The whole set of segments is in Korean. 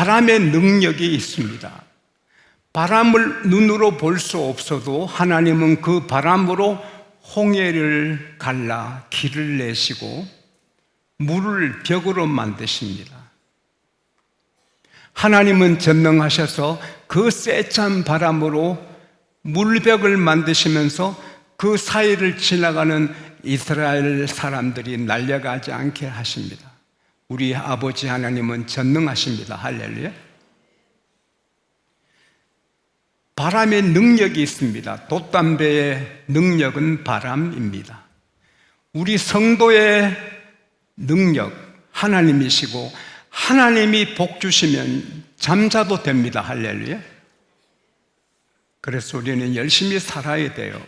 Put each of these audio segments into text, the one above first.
바람의 능력이 있습니다. 바람을 눈으로 볼 수 없어도 하나님은 그 바람으로 홍해를 갈라 길을 내시고 물을 벽으로 만드십니다. 하나님은 전능하셔서 그 세찬 바람으로 물벽을 만드시면서 그 사이를 지나가는 이스라엘 사람들이 날려가지 않게 하십니다. 우리 아버지 하나님은 전능하십니다. 할렐루야. 바람의 능력이 있습니다. 돛담배의 능력은 바람입니다. 우리 성도의 능력 하나님이시고 하나님이 복 주시면 잠자도 됩니다. 할렐루야. 그래서 우리는 열심히 살아야 돼요.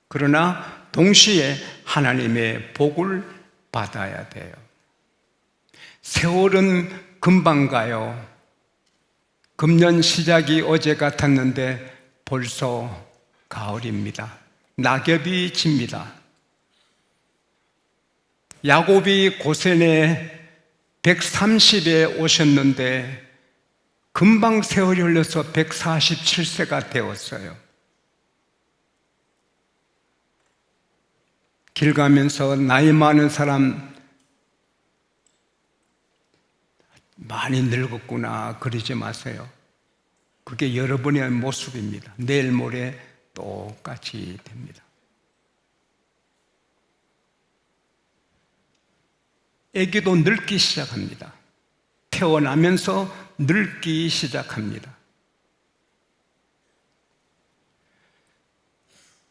그러나 동시에 하나님의 복을 받아야 돼요. 세월은 금방 가요. 금년 시작이 어제 같았는데 벌써 가을입니다. 낙엽이 집니다. 야곱이 고센에 130에 오셨는데 금방 세월이 흘러서 147세가 되었어요. 길 가면서 나이 많은 사람 많이 늙었구나 그러지 마세요. 그게 여러분의 모습입니다. 내일 모레 똑같이 됩니다. 아기도 늙기 시작합니다. 태어나면서 늙기 시작합니다.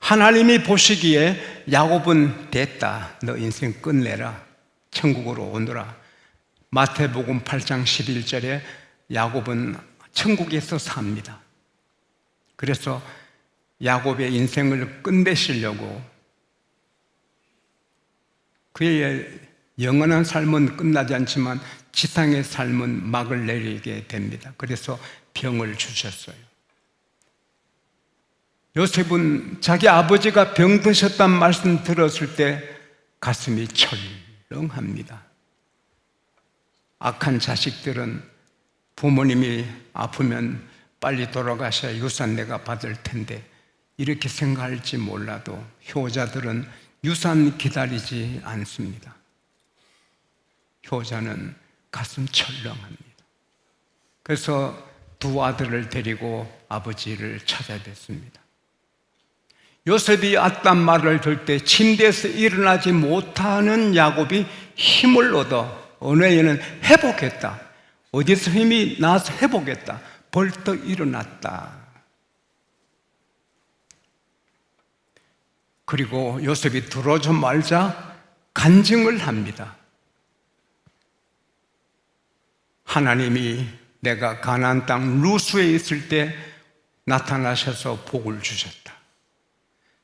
하나님이 보시기에 야곱은 됐다. 너 인생 끝내라. 천국으로 오너라. 마태복음 8장 11절에 야곱은 천국에서 삽니다. 그래서 야곱의 인생을 끝내시려고 그의 영원한 삶은 끝나지 않지만 지상의 삶은 막을 내리게 됩니다. 그래서 병을 주셨어요. 요셉은 자기 아버지가 병드셨단 말씀 들었을 때 가슴이 철렁합니다. 악한 자식들은 부모님이 아프면 빨리 돌아가셔야 유산 내가 받을 텐데 이렇게 생각할지 몰라도 효자들은 유산 기다리지 않습니다. 효자는 가슴 철렁합니다. 그래서 두 아들을 데리고 아버지를 찾아뵙습니다. 요셉이 왔단 말을 들 때 침대에서 일어나지 못하는 야곱이 힘을 얻어 어느 애는 회복했다. 어디서 힘이 나서 회복했다. 벌떡 일어났다. 그리고 요셉이 들어오자마자 간증을 합니다. 하나님이 내가 가나안 땅 루스에 있을 때 나타나셔서 복을 주셨다.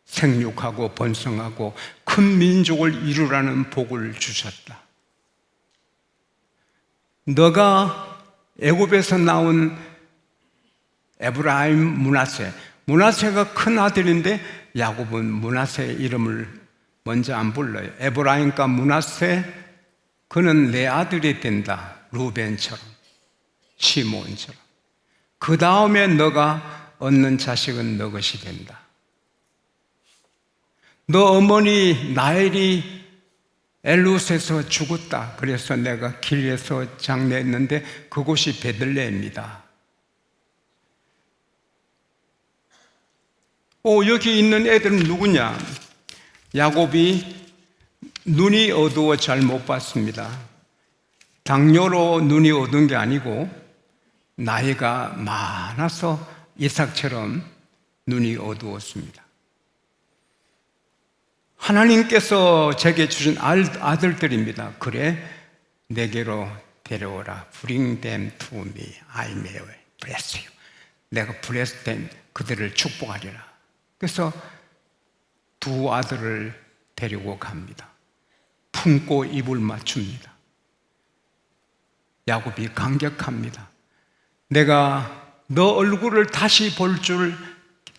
생육하고 번성하고 큰 민족을 이루라는 복을 주셨다. 너가 애굽에서 나온 에브라임 문하세가 큰 아들인데 야곱은 문하세의 이름을 먼저 안 불러요. 에브라임과 문하세 그는 내 아들이 된다. 루벤처럼 시몬처럼. 그 다음에 너가 얻는 자식은 너 것이 된다. 너 어머니 나엘이 엘룻에서 죽었다. 그래서 내가 길에서 장례했는데 그곳이 베들레헴입니다. 여기 있는 애들은 누구냐? 야곱이 눈이 어두워 잘 못 봤습니다. 당뇨로 눈이 어두운 게 아니고 나이가 많아서 이삭처럼 눈이 어두웠습니다. 하나님께서 제게 주신 아들들입니다. 그래, 내게로 데려오라. Bring them to me. I may bless you. 내가 bless them. 그들을 축복하리라. 그래서 두 아들을 데리고 갑니다. 품고 입을 맞춥니다. 야곱이 감격합니다. 내가 너 얼굴을 다시 볼 줄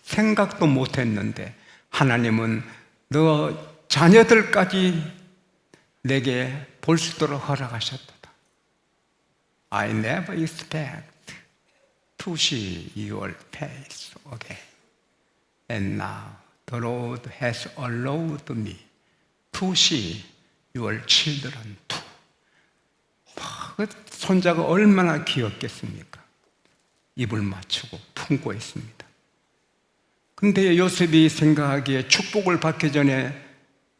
생각도 못했는데 하나님은 너 자녀들까지 내게 볼 수 있도록 허락하셨다. I never expect to see your face again. And now the Lord has allowed me to see your children too. 그 손자가 얼마나 귀엽겠습니까? 입을 맞추고 품고 있습니다. 근데 요셉이 생각하기에 축복을 받기 전에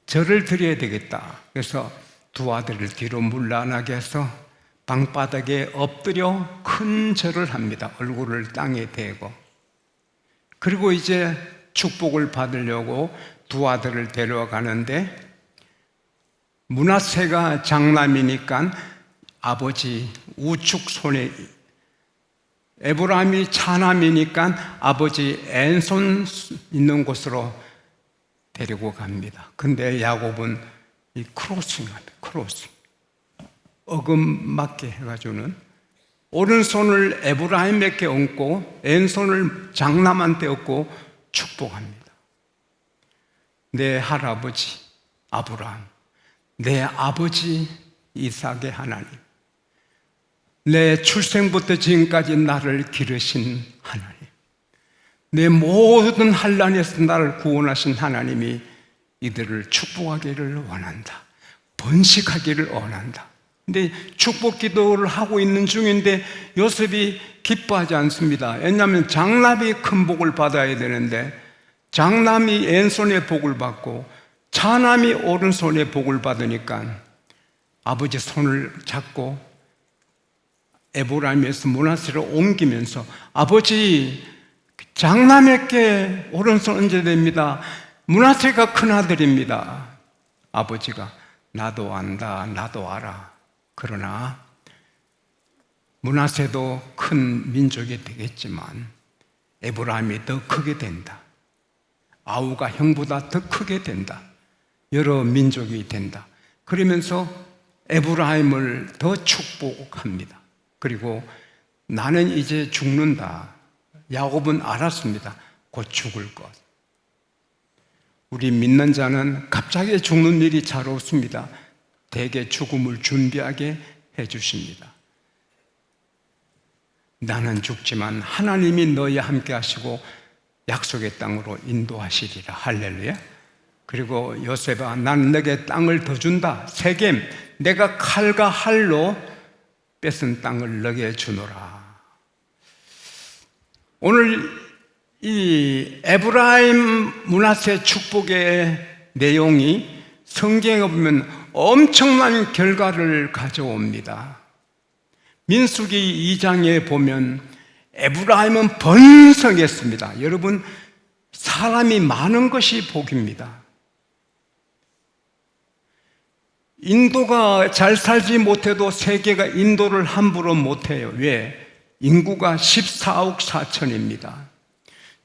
절을 드려야 되겠다. 그래서 두 아들을 뒤로 물러나게 해서 방바닥에 엎드려 큰 절을 합니다. 얼굴을 땅에 대고. 그리고 이제 축복을 받으려고 두 아들을 데려가는데 므낫세가 장남이니까 아버지 우측 손에, 에브라임이 차남이니까 아버지 왼손 있는 곳으로 데리고 갑니다. 근데 야곱은 이 크로싱합니다. 크로싱. 어금맞게 해가지고는 오른손을 에브라임에게 얹고 왼손을 장남한테 얹고 축복합니다. 내 할아버지 아브라함, 내 아버지 이삭의 하나님, 내 출생부터 지금까지 나를 기르신 하나님, 내 모든 환난에서 나를 구원하신 하나님이 이들을 축복하기를 원한다. 번식하기를 원한다. 근데 축복 기도를 하고 있는 중인데 요셉이 기뻐하지 않습니다. 왜냐하면 장남이 큰 복을 받아야 되는데 장남이 왼손에 복을 받고 차남이 오른손에 복을 받으니까 아버지 손을 잡고 에브라임에서 므낫세로 옮기면서 아버지 장남에게 오른손 얹어야 됩니다. 므낫세가 큰아들입니다. 아버지가 나도 안다, 나도 알아. 그러나 므낫세도 큰 민족이 되겠지만 에브라임이 더 크게 된다. 아우가 형보다 더 크게 된다. 여러 민족이 된다. 그러면서 에브라임을 더 축복합니다. 그리고 나는 이제 죽는다. 야곱은 알았습니다. 곧 죽을 것. 우리 믿는 자는 갑자기 죽는 일이 잘 없습니다. 대개 죽음을 준비하게 해주십니다. 나는 죽지만 하나님이 너희와 함께 하시고 약속의 땅으로 인도하시리라. 할렐루야. 그리고 요셉아, 나는 너에게 땅을 더 준다. 세겜, 내가 칼과 활로 뺏은 땅을 너에게 주노라. 오늘 이 에브라임 므낫세 축복의 내용이 성경에 보면 엄청난 결과를 가져옵니다. 민수기 2장에 보면 에브라임은 번성했습니다. 여러분, 사람이 많은 것이 복입니다. 인도가 잘 살지 못해도 세계가 인도를 함부로 못해요. 왜? 인구가 14억 4천입니다.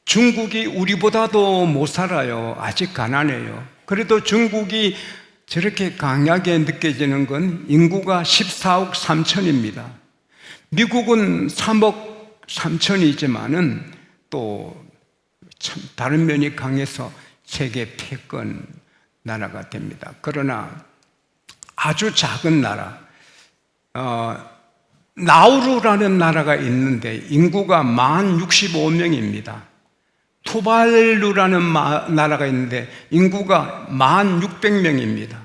중국이 우리보다도 못 살아요. 아직 가난해요. 그래도 중국이 저렇게 강하게 느껴지는 건 인구가 14억 3천입니다. 미국은 3억 3천이지만은 또 참 다른 면이 강해서 세계 패권 나라가 됩니다. 그러나 아주 작은 나라, 나우루라는 나라가 있는데 인구가 1065명입니다. 투발루라는 나라가 있는데 인구가 1600명입니다.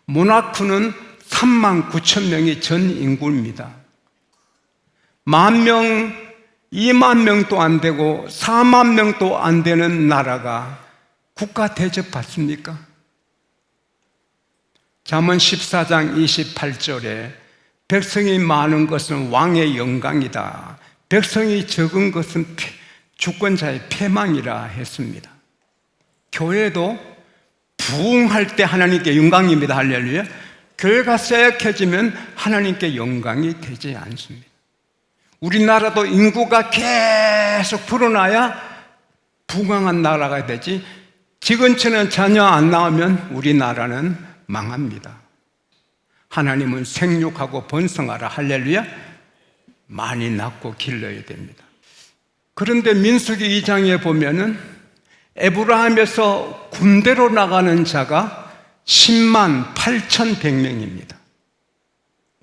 모나코는 39,000명이 전 인구입니다. 10,000명, 20,000명도 안 되고 40,000명도 안 되는 나라가 국가 대접 받습니까? 잠언 14장 28절에 백성이 많은 것은 왕의 영광이다. 백성이 적은 것은 주권자의 패망이라 했습니다. 교회도 부흥할 때 하나님께 영광입니다. 할렐루야. 교회가 쇠약해지면 하나님께 영광이 되지 않습니다. 우리나라도 인구가 계속 불어나야 부강한 나라가 되지, 지근처는 전혀 안 나오면 우리나라는 망합니다. 하나님은 생육하고 번성하라. 할렐루야. 많이 낳고 길러야 됩니다. 그런데 민수기 2장에 보면은 에브라임에서 군대로 나가는 자가 10만 8,100명입니다.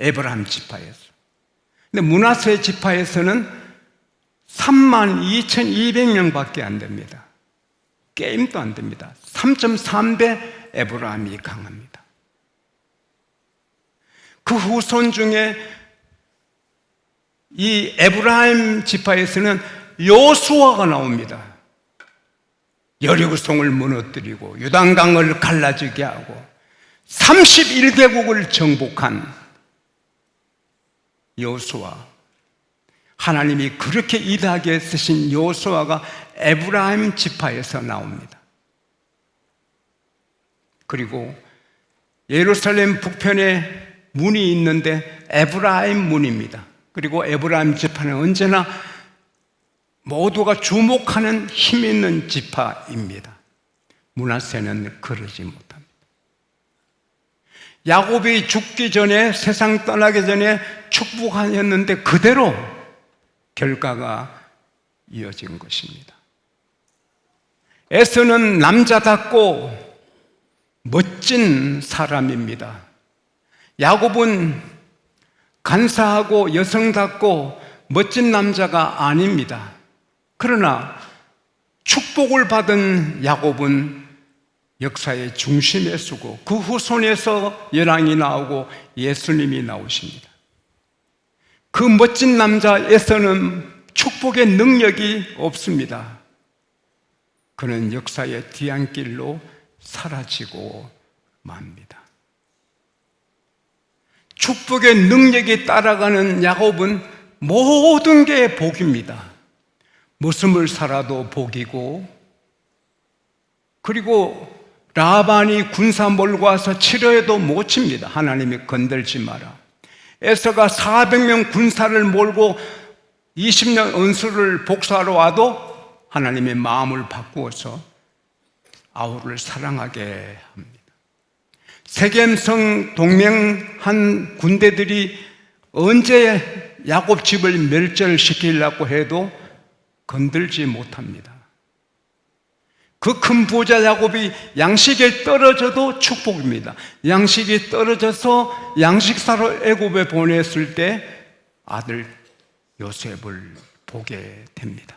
에브라임 지파에서. 근데 므낫세 지파에서는 32,200명밖에 안 됩니다. 게임도 안 됩니다. 3.3배 에브라임이 강합니다. 그 후손 중에 이 에브라임 지파에서는 여호수아가 나옵니다. 여리고성을 무너뜨리고 요단강을 갈라지게 하고 31개국을 정복한 여호수아. 하나님이 그렇게 이다하게 쓰신 여호수아가 에브라임 지파에서 나옵니다. 그리고 예루살렘 북편에 문이 있는데 에브라임 문입니다. 그리고 에브라임 지파는 언제나 모두가 주목하는 힘 있는 지파입니다. 므낫세는 그러지 못합니다. 야곱이 죽기 전에, 세상 떠나기 전에 축복하였는데 그대로 결과가 이어진 것입니다. 에서는 남자답고 멋진 사람입니다. 야곱은 간사하고 여성답고 멋진 남자가 아닙니다. 그러나 축복을 받은 야곱은 역사의 중심에 서고 그 후손에서 열왕이 나오고 예수님이 나오십니다. 그 멋진 남자 에서는 축복의 능력이 없습니다. 그는 역사의 뒤안길로 사라지고 맙니다. 축복의 능력이 따라가는 야곱은 모든 게 복입니다. 목숨을 살아도 복이고, 그리고 라반이 군사 몰고 와서 치료해도 못 칩니다. 하나님이 건들지 마라. 에서가 400명 군사를 몰고 20년 언수를 복수하러 와도 하나님의 마음을 바꾸어서 아우를 사랑하게 합니다. 세겜성 동맹한 군대들이 언제 야곱 집을 멸절시키려고 해도 건들지 못합니다. 그 큰 부자 야곱이 양식에 떨어져도 축복입니다. 양식이 떨어져서 양식사로 애굽에 보냈을 때 아들 요셉을 보게 됩니다.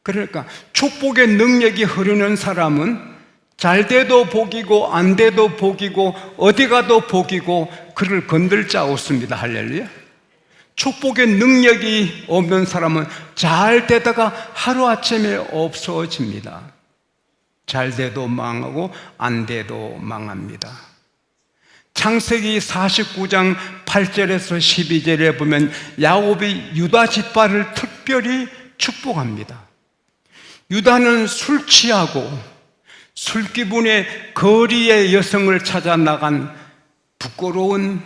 그러니까 축복의 능력이 흐르는 사람은 잘 돼도 복이고 안 돼도 복이고 어디 가도 복이고 그를 건들 자 없습니다. 할렐루야. 축복의 능력이 없는 사람은 잘 되다가 하루아침에 없어집니다. 잘 돼도 망하고 안 돼도 망합니다. 창세기 49장 8절에서 12절에 보면 야곱이 유다 지파를 특별히 축복합니다. 유다는 술 취하고 술기분에 거리의 여성을 찾아 나간 부끄러운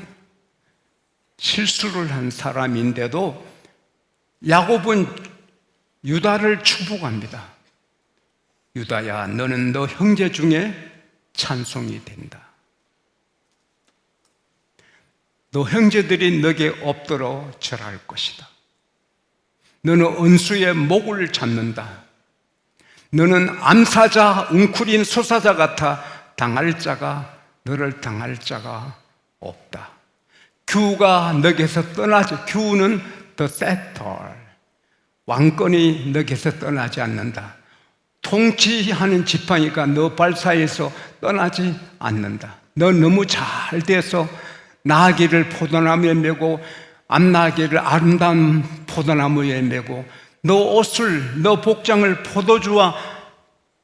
실수를 한 사람인데도 야곱은 유다를 축복합니다. 유다야, 너는 너 형제 중에 찬송이 된다. 너 형제들이 너에게 엎드러 절할 것이다. 너는 원수의 목을 잡는다. 너는 암사자, 웅크린 소사자 같아 너를 당할 자가 없다. 규가 너에게서 떠나지, 규는 the scepter, 왕권이 너에게서 떠나지 않는다. 통치하는 지팡이가 너 발 사이에서 떠나지 않는다. 너 너무 잘 돼서 나귀를 포도나무에 메고 암나귀를 아름다운 포도나무에 메고 너 옷을, 너 복장을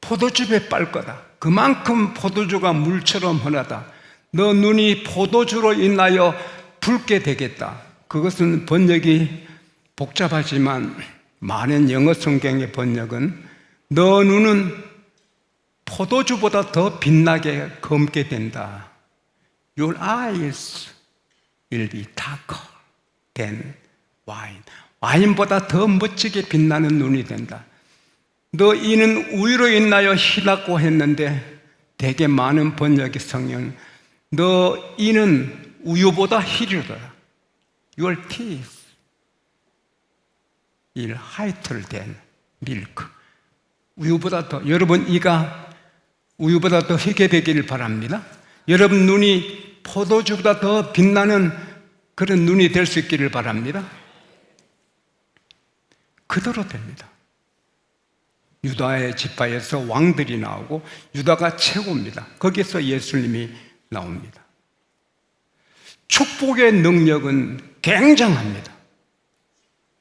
포도즙에 빨 거다. 그만큼 포도주가 물처럼 흔하다. 너 눈이 포도주로 인하여 붉게 되겠다. 그것은 번역이 복잡하지만 많은 영어 성경의 번역은 너 눈은 포도주보다 더 빛나게 검게 된다. Your eyes will be darker than wine. 와인보다 더 멋지게 빛나는 눈이 된다. 너 이는 우유로 인하여 희락고 했는데 되게 많은 번역의 성경 너 이는 우유보다 희류더라. Your teeth will whiter than milk. 우유보다 더, 여러분 이가 우유보다 더 희게 되기를 바랍니다. 여러분 눈이 포도주보다 더 빛나는 그런 눈이 될 수 있기를 바랍니다. 그대로 됩니다. 유다의 지파에서 왕들이 나오고 유다가 최고입니다. 거기서 예수님이 나옵니다. 축복의 능력은 굉장합니다.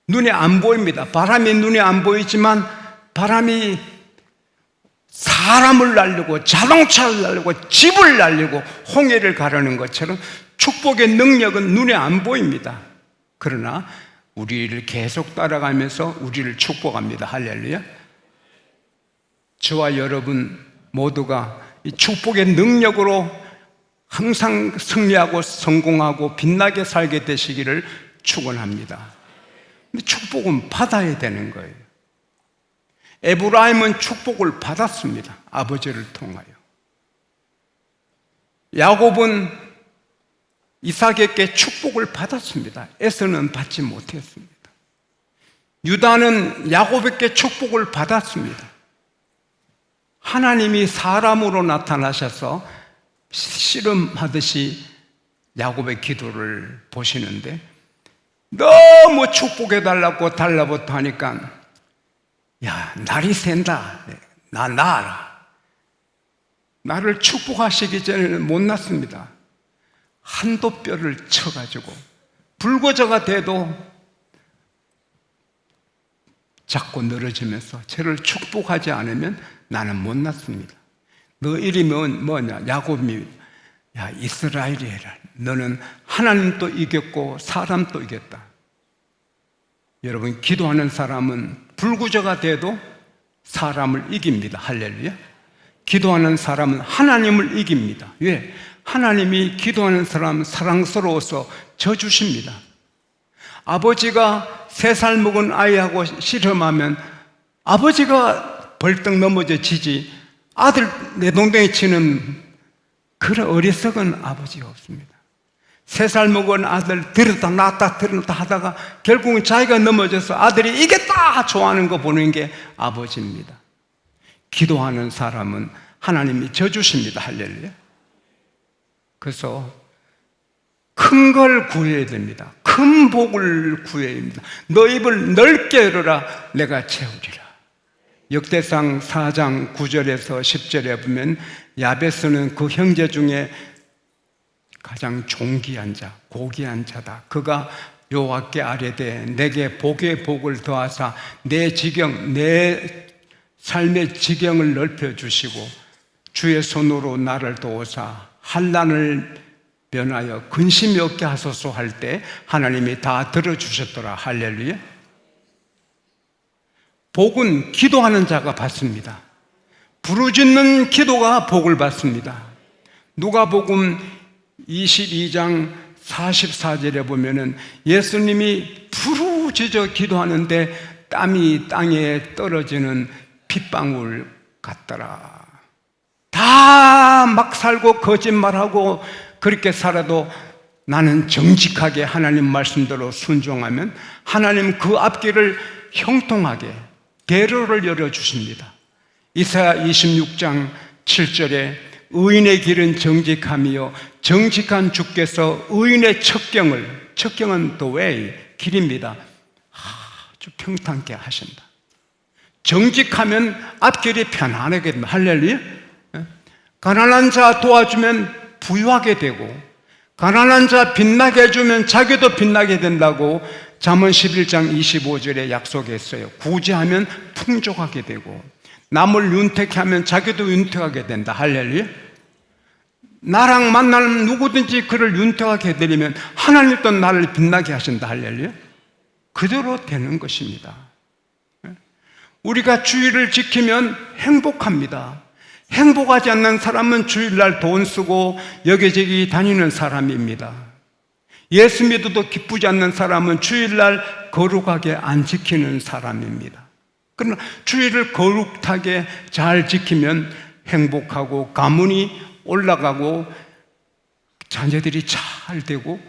눈에 안 보입니다. 바람이 눈에 안 보이지만 바람이 사람을 날리고 자동차를 날리고 집을 날리고 홍해를 가르는 것처럼 축복의 능력은 눈에 안 보입니다. 그러나 우리를 계속 따라가면서 우리를 축복합니다. 할렐루야. 저와 여러분 모두가 이 축복의 능력으로 항상 승리하고 성공하고 빛나게 살게 되시기를 축원합니다. 근데 축복은 받아야 되는 거예요. 에브라임은 축복을 받았습니다. 아버지를 통하여. 야곱은 이삭에게 축복을 받았습니다. 에서는 받지 못했습니다. 유다는 야곱에게 축복을 받았습니다. 하나님이 사람으로 나타나셔서 씨름하듯이 야곱의 기도를 보시는데 너무 축복해달라고 달라붙어 하니까 야, 날이 샌다. 나 낳아라. 나를 축복하시기 전에는 못 낳습니다. 한도 뼈를 쳐가지고 불거져가 돼도 자꾸 늘어지면서 저를 축복하지 않으면 나는 못 낳습니다. 너 이름이 뭐냐? 야곱이 야 이스라엘이라. 너는 하나님도 이겼고 사람도 이겼다. 여러분 기도하는 사람은 불구조가 돼도 사람을 이깁니다. 할렐루야. 기도하는 사람은 하나님을 이깁니다. 왜? 하나님이 기도하는 사람 사랑스러워서 져주십니다. 아버지가 3살 먹은 아이하고 씨름하면 아버지가 벌떡 넘어져 지지 아들 내동댕이 치는 그런 어리석은 아버지가 없습니다. 3살 먹은 아들 들었다 놨다 들었다 하다가 결국은 자기가 넘어져서 아들이 이겼다 좋아하는 거 보는 게 아버지입니다. 기도하는 사람은 하나님이 져주십니다. 할렐루야. 그래서 큰 걸 구해야 됩니다. 큰 복을 구해야 됩니다. 너 입을 넓게 열어라 내가 채우리라. 역대상 4장 9절에서 10절에 보면 야베스는 그 형제 중에 가장 존귀한 자, 고귀한 자다. 그가 여호와께 아뢰되 내게 복의 복을 더하사 내 지경, 내 삶의 지경을 넓혀주시고 주의 손으로 나를 도우사 환난을 면하여 근심이 없게 하소서 할 때 하나님이 다 들어주셨더라. 할렐루야. 복은 기도하는 자가 받습니다. 부르짖는 기도가 복을 받습니다. 누가복음 22장 44절에 보면은 예수님이 부르짖어 기도하는데 땀이 땅에 떨어지는 핏방울 같더라. 다 막 살고 거짓말하고 그렇게 살아도 나는 정직하게 하나님 말씀대로 순종하면 하나님 그 앞길을 형통하게 대로를 열어주십니다. 이사야 26장 7절에 의인의 길은 정직함이요 정직한 주께서 의인의 첩경은 the way, 길입니다. 아주 평탄케 하신다. 정직하면 앞길이 편안하게 됩니다. 할렐루야. 가난한 자 도와주면 부유하게 되고 가난한 자 빛나게 해주면 자기도 빛나게 된다고 잠언 11장 25절에 약속했어요. 구제하면 풍족하게 되고 남을 윤택해 하면 자기도 윤택하게 된다. 할렐루야. 나랑 만나는 누구든지 그를 윤택하게 해드리면 하나님도 나를 빛나게 하신다. 할렐루야. 그대로 되는 것입니다. 우리가 주의를 지키면 행복합니다. 행복하지 않는 사람은 주일날 돈 쓰고 여기저기 다니는 사람입니다. 예수 믿어도 기쁘지 않는 사람은 주일날 거룩하게 안 지키는 사람입니다. 그러나 주일을 거룩하게 잘 지키면 행복하고 가문이 올라가고 자녀들이 잘 되고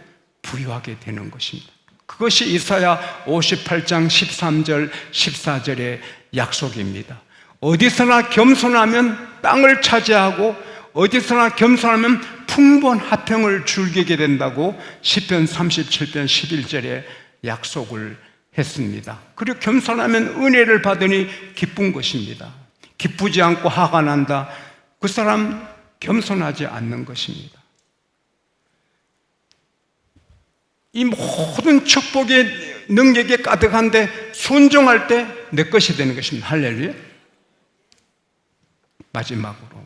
부유하게 되는 것입니다. 그것이 이사야 58장 13절 14절의 약속입니다. 어디서나 겸손하면 땅을 차지하고 어디서나 겸손하면 풍부한 화평을 즐기게 된다고 시편 37편 11절에 약속을 했습니다. 그리고 겸손하면 은혜를 받으니 기쁜 것입니다. 기쁘지 않고 화가 난다, 그 사람 겸손하지 않는 것입니다. 이 모든 축복의 능력이 가득한데 순종할 때 내 것이 되는 것입니다. 할렐루야. 마지막으로,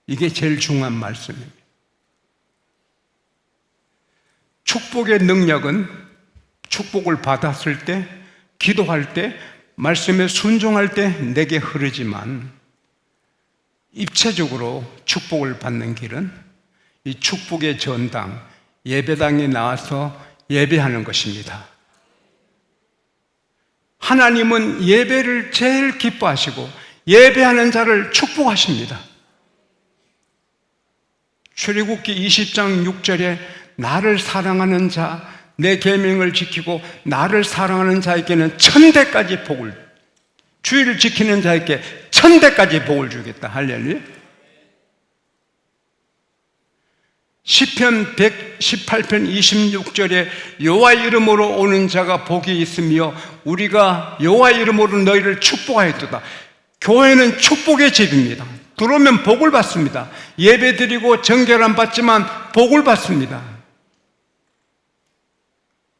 이게 제일 중요한 말씀입니다. 축복의 능력은 축복을 받았을 때, 기도할 때, 말씀에 순종할 때 내게 흐르지만, 입체적으로 축복을 받는 길은 이 축복의 전당, 예배당에 나와서 예배하는 것입니다. 하나님은 예배를 제일 기뻐하시고 예배하는 자를 축복하십니다. 출애굽기 20장 6절에 나를 사랑하는 자, 내 계명을 지키고 나를 사랑하는 자에게는 1000대까지 복을, 주의를 지키는 자에게 1000대까지 복을 주겠다. 할렐루야. 시편 118편 26절에 여호와 이름으로 오는 자가 복이 있으며 우리가 여호와 이름으로 너희를 축복하였도다. 교회는 축복의 집입니다. 들어오면 복을 받습니다. 예배드리고 정결함 받지만 복을 받습니다.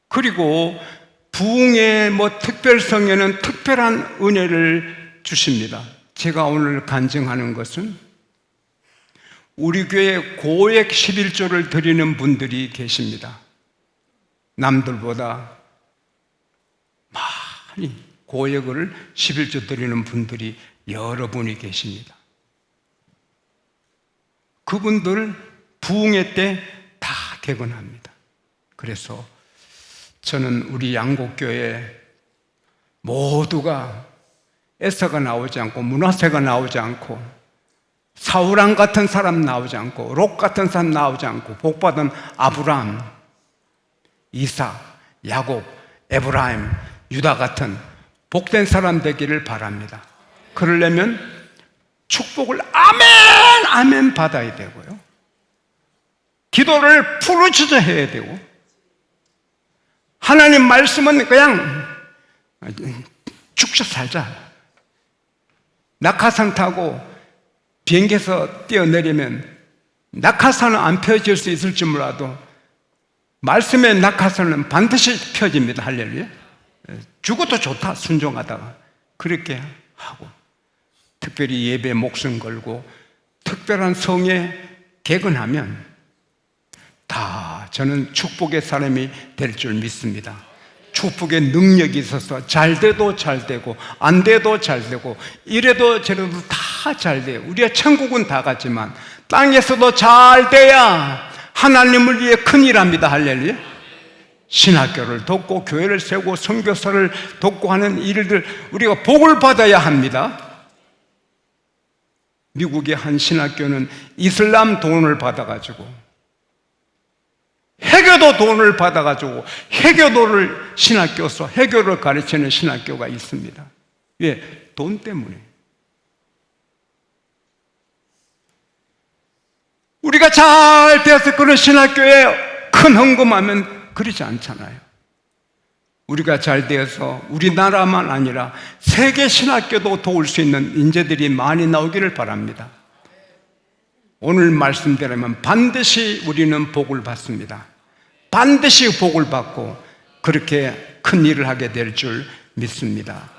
그리고 부흥의 특별성에는 특별한 은혜를 주십니다. 제가 오늘 간증하는 것은 우리 교회 고액 11조를 드리는 분들이 계십니다. 남들보다 많이 고액을 11조 드리는 분들이 여러분이 계십니다. 그분들 부흥회 때 다 개근합니다. 그래서 저는 우리 양곡교회 모두가 에서가 나오지 않고 문화세가 나오지 않고 사울왕 같은 사람 나오지 않고 롯 같은 사람 나오지 않고 복받은 아브라함, 이삭, 야곱, 에브라임, 유다 같은 복된 사람 되기를 바랍니다. 그러려면 축복을 아멘 아멘 받아야 되고요, 기도를 부르짖어 해야 되고, 하나님 말씀은 그냥 죽자 살자, 낙하산 타고 비행기에서 뛰어내리면 낙하산은 안 펴질 수 있을지 몰라도 말씀의 낙하산은 반드시 펴집니다. 할렐루야. 죽어도 좋다, 순종하다가. 그렇게 하고, 특별히 예배 목숨 걸고 특별한 성에 개근하면 다 저는 축복의 사람이 될 줄 믿습니다. 축복의 능력이 있어서 잘 돼도 잘 되고 안 돼도 잘 되고 이래도 저래도 다 잘 돼요. 우리가 천국은 다 갔지만 땅에서도 잘 돼야 하나님을 위해 큰일 합니다. 할렐루야. 신학교를 돕고 교회를 세우고 선교사를 돕고 하는 일들, 우리가 복을 받아야 합니다. 미국의 한 신학교는 이슬람 돈을 받아가지고, 해교도 돈을 받아가지고 해교도를 신학교에서 해교를 가르치는 신학교가 있습니다. 왜? 돈 때문에. 우리가 잘 되어서 그런 신학교에 큰 헌금하면 그러지 않잖아요. 우리가 잘 되어서 우리나라만 아니라 세계 신학교도 도울 수 있는 인재들이 많이 나오기를 바랍니다. 오늘 말씀대로면 반드시 우리는 복을 받습니다. 반드시 복을 받고 그렇게 큰 일을 하게 될 줄 믿습니다.